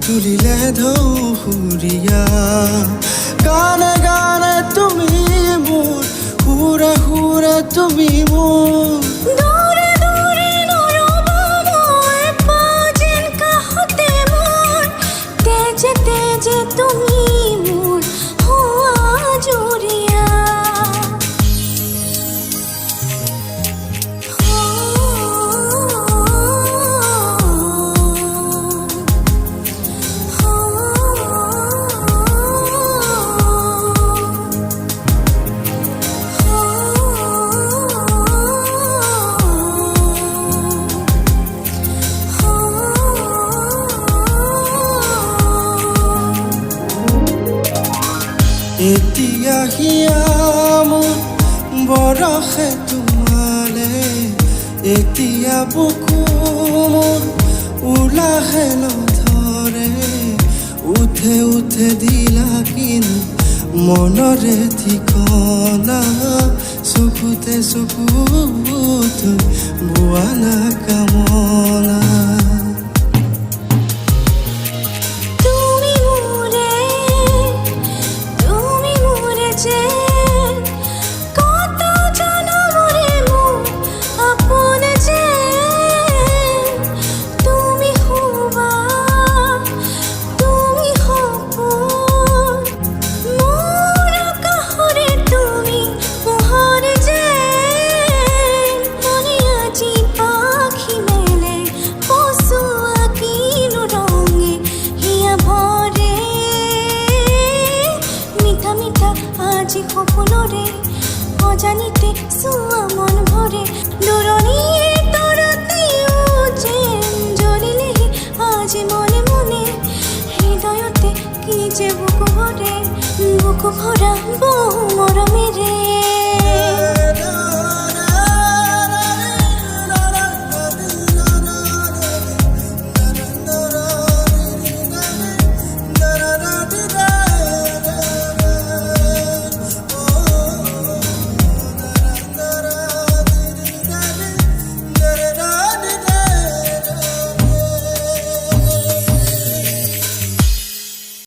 তুলিলে ধৌসুৰীয়া গানে গানে তুমি মোৰ হুৰে হুৰে তুমি মোৰ দূৰে দূৰে নৰব মই পাজেন কাষতে মোৰ তেজে তেজে তুমি মোৰ হোৱা জুৰিয়া এতিয়া হিয়া মোৰ বৰষে তোমালে এতিয়া বুকু মোৰ উলাহে নধৰে উঠে উঠে দিলা কিনো মনৰে ঠিকনা চকুতে চকুত বোৱানা কামনা অজানিতে চোৱা মন ভৰে দূৰণিৰ তৰতেও যেন জ্বলিলেহি আজি মনে মনে হৃদয়তে কি যে বুকু ভৰা বহু মৰমেৰে